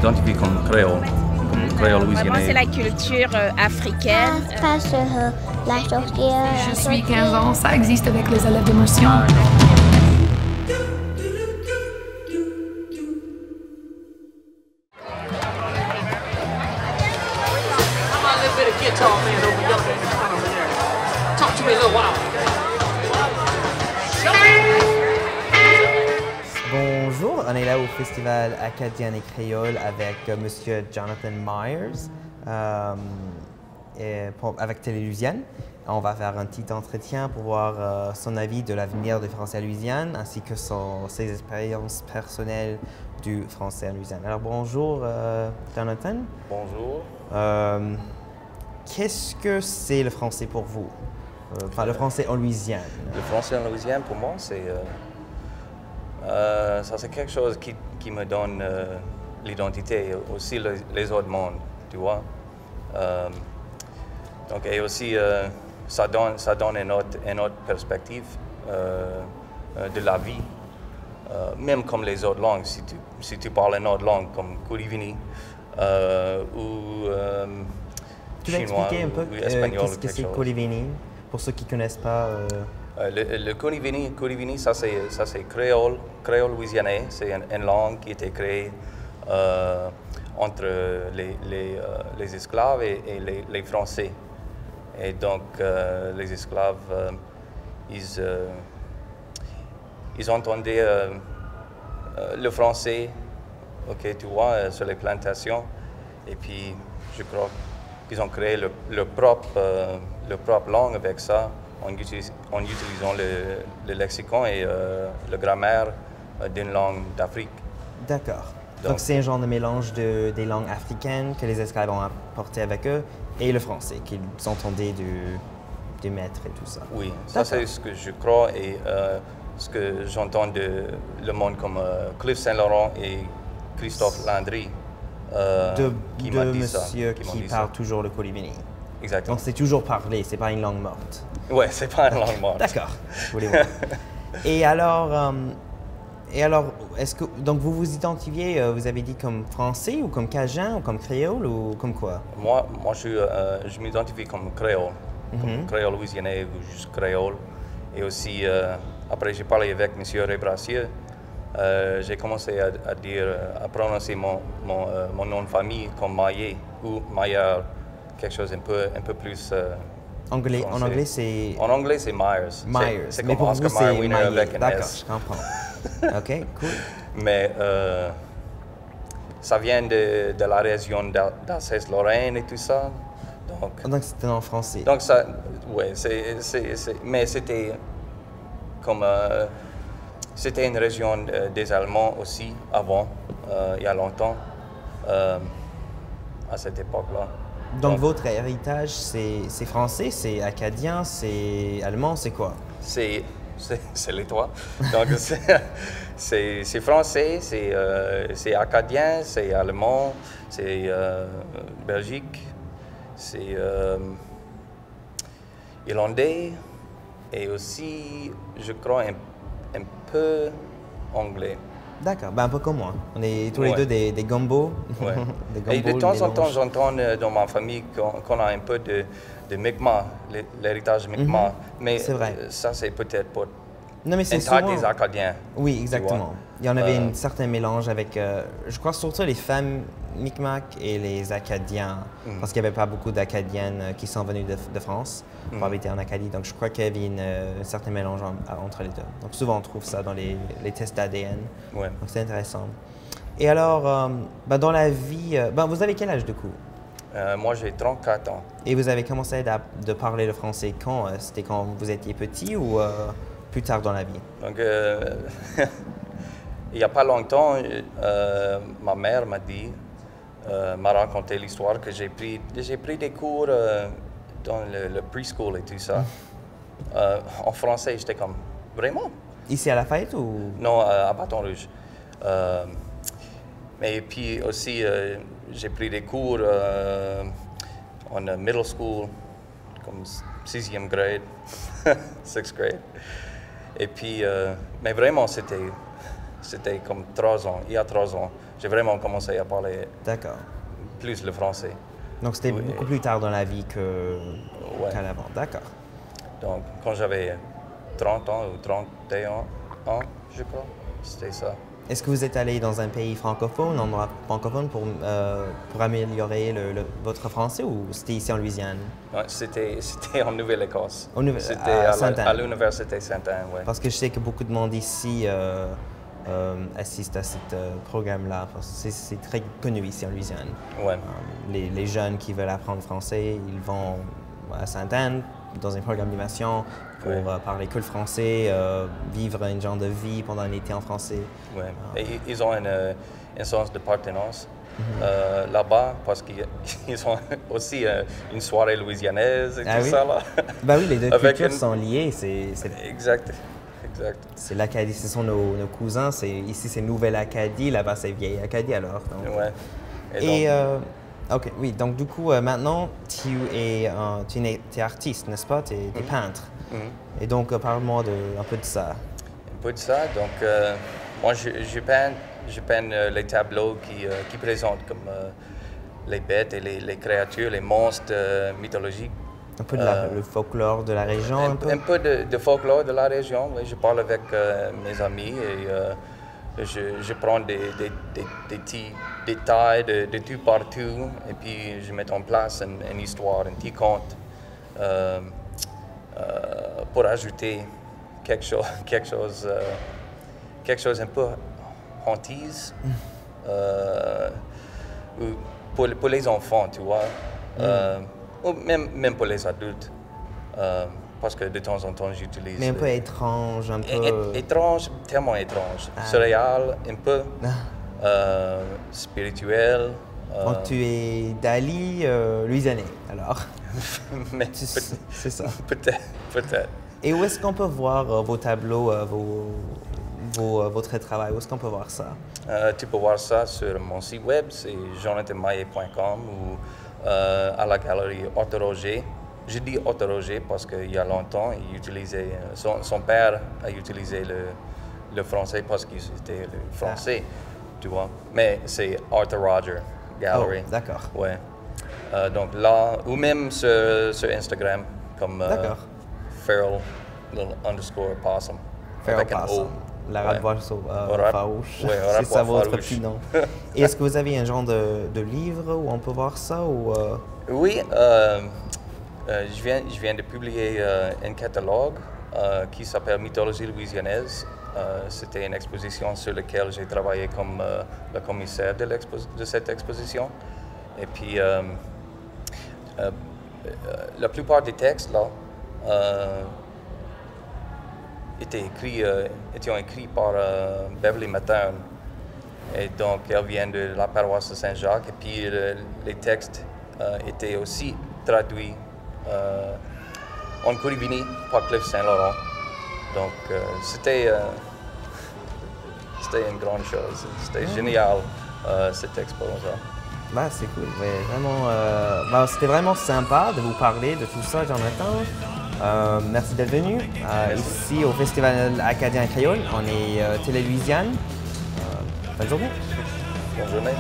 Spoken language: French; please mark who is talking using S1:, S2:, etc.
S1: m'identifie comme créole, créole
S2: Vraiment,
S1: louisianais.
S2: c'est la culture africaine.
S3: Je suis 15 ans, ça existe avec les élèves d'immersion.
S4: Bonjour, on est là au Festival Acadien et Créole avec Monsieur Jonathan Myers avec Télé-Louisiane. On va faire un petit entretien pour voir son avis de l'avenir du français à Louisiane ainsi que ses expériences personnelles du français à Louisiane. Alors bonjour Jonathan.
S5: Bonjour.
S4: Qu'est-ce que c'est le français pour vous? Enfin, le français en Louisiane.
S5: Le français en Louisiane, pour moi, c'est quelque chose qui me donne l'identité, aussi les autres mondes, tu vois. Donc, et aussi, ça donne une autre perspective de la vie, même comme les autres langues. Si tu parles une autre langue comme Kourivini ou
S4: tu vas
S5: chinois
S4: expliquer un peu
S5: ou espagnol.
S4: Qu'est-ce que c'est Kourivini, pour ceux qui ne connaissent pas?
S5: Le Kourivini, ça c'est créole louisianais. C'est une langue qui a été créée entre les esclaves et les Français. Et donc, les esclaves, ils entendaient le français, ok, tu vois, sur les plantations. Et puis, je crois qu'ils ont créé leur propre langue avec ça, en utilisant le lexicon et la grammaire d'une langue d'Afrique.
S4: D'accord. Donc c'est un genre de mélange des langues africaines que les esclaves ont apporté avec eux et le français qu'ils entendaient du maître et tout ça.
S5: Oui, ça c'est ce que je crois et ce que j'entends de le monde comme Cliff Saint-Laurent et Christophe Landry.
S4: Qui m'a dit monsieur qui parle toujours le Kourivini.
S5: Exactement.
S4: Donc c'est toujours parlé, c'est pas une langue morte.
S5: Ouais, c'est pas une langue morte.
S4: D'accord. Et alors, est-ce que donc vous vous identifiez, vous avez dit comme français ou comme cajun ou comme créole ou comme quoi?
S5: Moi je m'identifie comme créole, comme créole louisianais ou juste créole. Et aussi, après j'ai parlé avec monsieur Ray Brassier, j'ai commencé à prononcer mon nom de famille comme Maillé ou Maillard, quelque chose un peu plus
S4: anglais. En anglais, c'est...
S5: En anglais, c'est Myers.
S4: Myers.
S5: C'est
S4: mais
S5: comme
S4: pour
S5: Oscar
S4: vous, c'est
S5: Mayer avec un
S4: D'accord,
S5: S.
S4: je comprends. OK, cool.
S5: Mais ça vient de la région d'Alsace-Lorraine et tout ça.
S4: Donc c'était en français.
S5: Donc ça, oui, mais c'était comme... c'était une région des Allemands aussi, avant, il y a longtemps, à cette époque-là.
S4: Donc votre héritage, c'est français, c'est acadien, c'est allemand, c'est quoi? C'est
S5: les trois. Donc c'est français, c'est acadien, c'est allemand, c'est Belgique, c'est irlandais et aussi, je crois, un peu anglais.
S4: D'accord, ben un peu comme moi. On est tous les deux des gumbo.
S5: Ouais.
S4: Des gumbo,
S5: et de temps en temps, j'entends dans ma famille qu'on a un peu de Mi'kmaq, l'héritage Mi'kmaq. Mais ça, c'est peut-être pour un tas des Acadiens.
S4: Oui, exactement. Il y en avait un certain mélange avec, je crois surtout les femmes Mi'kmaq et les Acadiens, parce qu'il n'y avait pas beaucoup d'Acadiennes qui sont venues de France pour habiter en Acadie. Donc je crois qu'il y avait un certain mélange entre les deux. Donc souvent on trouve ça dans les tests d'ADN.
S5: Ouais.
S4: Donc c'est intéressant. Et alors, dans la vie, vous avez quel âge du coup?
S5: Moi j'ai 34 ans.
S4: Et vous avez commencé de parler le français quand? C'était quand vous étiez petit ou plus tard dans la vie?
S5: Donc il n'y a pas longtemps, ma mère m'a raconté l'histoire que j'ai pris des cours dans le preschool et tout ça. En français, j'étais comme, vraiment?
S4: Ici à Lafayette ou?
S5: Non, à Bâton Rouge. Mais puis aussi, j'ai pris des cours en middle school, comme 6e grade, 6th grade. Et puis, mais vraiment, c'était comme 3 ans. Il y a 3 ans, j'ai vraiment commencé à parler
S4: D'accord.
S5: plus le français.
S4: Donc, c'était beaucoup plus tard dans la vie qu'à l'avant. D'accord.
S5: Donc, quand j'avais 30 ans ou 31 ans, je crois, c'était ça.
S4: Est-ce que vous êtes allé dans un pays francophone, un endroit francophone pour améliorer votre français ou c'était ici en Louisiane?
S5: Ouais, c'était en Nouvelle-Écosse. C'était
S4: à
S5: à
S4: Sainte-Anne.
S5: l'université Sainte-Anne, oui.
S4: Parce que je sais que beaucoup de monde ici assiste à ce programme-là. C'est très connu ici en Louisiane.
S5: Ouais.
S4: Les jeunes qui veulent apprendre français, ils vont à Sainte-Anne dans un programme d'immersion pour parler que le français, vivre un genre de vie pendant un été en français.
S5: Ouais. Et ils ont un sens de pertinence là-bas parce qu'ils ont aussi une soirée louisianaise et tout ça. Là.
S4: Ben oui, les deux
S5: Avec
S4: cultures sont liées.
S5: Exact.
S4: C'est l'Acadie, ce sont nos cousins. Ici, c'est Nouvelle-Acadie, là-bas, c'est Vieille-Acadie alors. Donc.
S5: Ouais.
S4: Et OK, oui. Donc, du coup, maintenant, tu es artiste, n'est-ce pas? Tu es peintre. Et donc, parle-moi un peu de ça.
S5: Un peu de ça. Donc, moi, je peins les tableaux qui présentent comme les bêtes et les créatures, les monstres mythologiques.
S4: Un peu de le folklore de la région, un peu?
S5: Un peu de folklore de la région, oui. Je parle avec mes amis et je prends des petits détails de tout partout et puis je mets en place une histoire, un petit conte pour ajouter quelque chose un peu hantise pour les enfants, tu vois. Ou même pour les adultes, parce que de temps en temps j'utilise...
S4: Mais un peu étrange, un peu...
S5: Étrange, tellement étrange. Surréal, un peu spirituel.
S4: Donc tu es Dali louisianais, alors. C'est ça.
S5: Peut-être.
S4: Et où est-ce qu'on peut voir vos tableaux, votre travail? Où est-ce qu'on peut voir ça?
S5: Tu peux voir ça sur mon site web, c'est jonathanmaillet.com ou à la galerie Otto Roger. Je dis Otto Roger parce qu'il y a longtemps, il utilisait, son père a utilisé le français parce qu'il était le français, tu vois. Mais c'est Otto Roger Gallery.
S4: Oh, d'accord.
S5: Ouais. Donc là, ou même sur Instagram, comme Feral _possum.
S4: Feral Possum. La rate farouche.
S5: Ouais,
S4: c'est ça votre petit nom. Et est-ce que vous avez un genre de livre où on peut voir ça? Ou,
S5: Oui, je viens de publier un catalogue qui s'appelle Mythologie louisianaise. C'était une exposition sur laquelle j'ai travaillé comme le commissaire de cette exposition. Et puis, la plupart des textes là étaient écrits par Beverly Mattern. Et donc, elle vient de la paroisse de Saint-Jacques. Et puis, les textes étaient aussi traduits en Coribini par Cliff Saint-Laurent. Donc, c'était une grande chose. C'était génial, cette expo-là.
S4: Bah, c'est cool. Ouais, vraiment, c'était vraiment sympa de vous parler de tout ça, Jonathan. Merci d'être venu. Ici, au Festival acadien créole, on est Télé Louisiane. Bonne journée.
S5: Bonne journée.